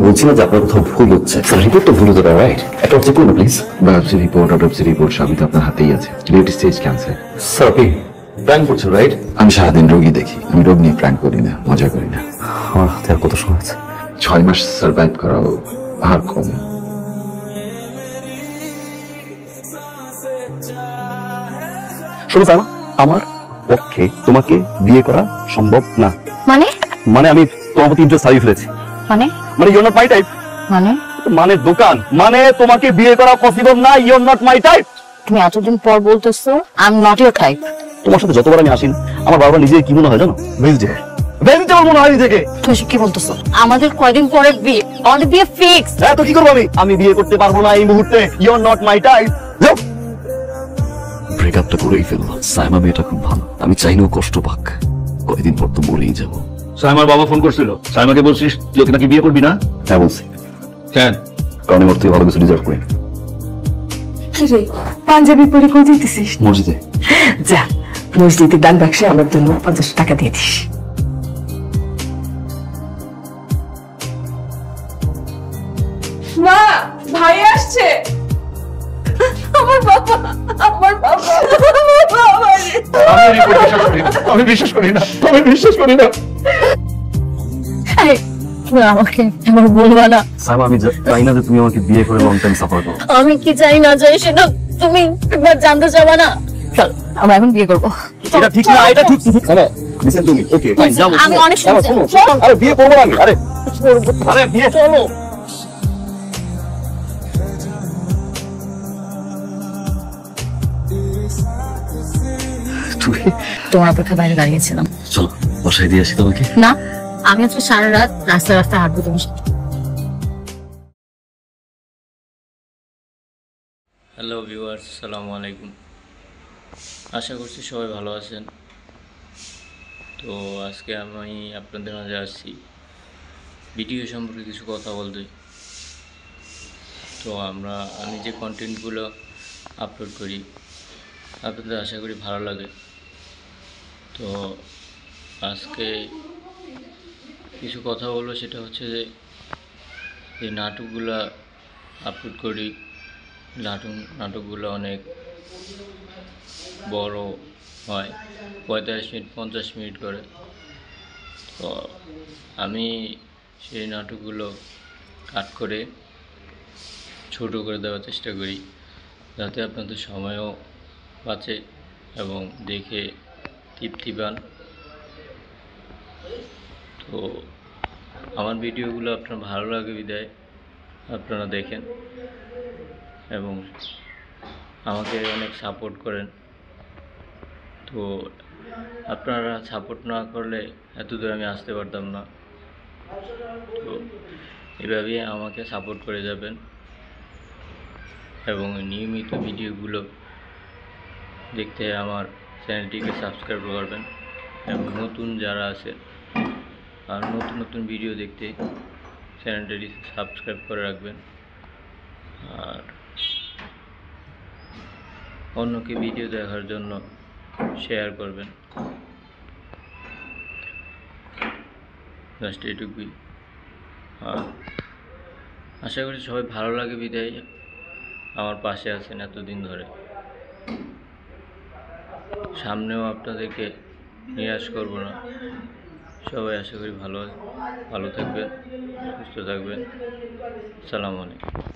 বলছি না যে আপনার কোথাও ভুল হচ্ছে, রিপোর্ট তো ভুল হতে পারে, রাইট? একটা চেক করুন please. Biopsy report, autopsy report সবই তো আপনার হাতেই আছে। Late stage cancer. স্যার আপনি প্র্যাঙ্ক করছেন, রাইট? আমি সারাদিন রোগী দেখি, আমি রোগ নিয়ে প্র্যাঙ্ক করি না, মজা করি না। আমার হাতে আর কত সময় আছে? 6 মাস সার্ভাইভ করাও আর কম। শোনো সাইমা, আমার পক্ষে তোমাকে বিয়ে করা সম্ভব না। মানে আমি তোমার প্রতি ইন্টারেস্ট হারিয়ে ফেলেছি। মানে you are not my type. মানে দোকান, মানে তোমাকে বিয়ে করা পসিবল না, you are not my type. তুমি এতদিন পর বলতেছো I am not your type. তোমার সাথে যতবার আমি আসি আমার বারবার নিজে কি মনে হয় জানো? ভেজিটেবল মনে হয় নিজেকে। তুমি কি বলতেছো? আমাদের কয়দিন পরে বিয়ে, আমাদের বিয়ে ফিক্স। হ্যাঁ, তো কি করবো আমি বিয়ে করতে পারবো না এই মুহূর্তে। You are not my type. ব্রেকআপটা করেই ফেললো। সাইমা মেয়েটা খুব ভালো, আমি চাই না ও কষ্ট পাক। কয়েকদিন পর তো মরেই যাবো। সাইমার বাবা ফোন করছিল, সাইমাকে বলছিস তুই ওকে নাকি বিয়ে করবি না? হ্যাঁ বলছি। কেন? কারণ ওর থেকে ভালো কিছু ডিজার্ভ করি। পাঞ্জাবি পরে কই যেতেছিস? মসজিদে। যা, মসজিদে দান বাক্সে আমার জন্য 50 টাকা দিয়ে দিস। মা, ভাই আসছে। আমার বাবা, আমার বাবা, আমি বিশ্বাস করি না। আমাকে আমার বলবা না। সাইমা, আমি চাই না যে তুমি আমাকে বিয়ে করে লং টাইম সাফার করো। আমি কি চাই না চাই সেটা তুমি একবার জানতে চাবা না? চল আমরা এখন বিয়ে করবো। এটা ঠিক না, এটা ঠিক না। Hello, listen to me. Okay fine, যাও। আমি অনেক শুনছি। আরে বিয়ে করব না আমি। আরে বিয়ে চলো। তোমার অপেক্ষা বাইরে দাঁড়িয়েছিলাম। চলো বাসায় দিয়ে আসি তোমাকে। না, আমি আজকে সারা রাত রাস্তায় রাস্তায় হাঁটবো তোমার সাথে। হ্যালো ভিউয়ার্স, আসসালামু আলাইকুম। আশা করছি সবাই ভালো আছেন। তো আজকে আমি আপনাদের মাঝে আসছি ভিডিও সম্পর্কে কিছু কথা বলতে। তো আমি যে কন্টেন্টগুলো আপলোড করি আপনাদের আশা করি ভালো লাগে। তো আজকে কিছু কথা বলবো, সেটা হচ্ছে যে নাটকগুলো আপলোড করি, নাটকগুলো অনেক বড় হয়, 45 মিনিট 50 মিনিট করে। তো আমি সেই নাটকগুলো কাট করে ছোট করে দেওয়ার চেষ্টা করি, যাতে আপনাদের সময়ও বাঁচে এবং দেখে তৃপ্তি পান। তো আমার ভিডিওগুলো আপনার ভালো লাগে বিধায় আপনারা দেখেন এবং আমাকে অনেক সাপোর্ট করেন। তো আপনারা সাপোর্ট না করলে এত দূর আমি আসতে পারতাম না। তো এভাবেই আমাকে সাপোর্ট করে যাবেন এবং নিয়মিত ভিডিওগুলো দেখতে আমার চ্যানেলটিকে সাবস্ক্রাইব করবেন এবং নতুন যারা আছে আর নতুন ভিডিও দেখতে চ্যানেলটি সাবস্ক্রাইব করে রাখবেন আর অন্যকে ভিডিও দেখার জন্য শেয়ার করবেন। জাস্ট এটুকুই। আর আশা করি সবাই ভালো লাগে বিদায় আমার পাশে আছেন এতদিন ধরে। সামনেও আপনাদেরকে নিরাশ করব না। সবাই আশা করি ভালো থাকবেন, সুস্থ থাকবেন। আসসালামু আলাইকুম।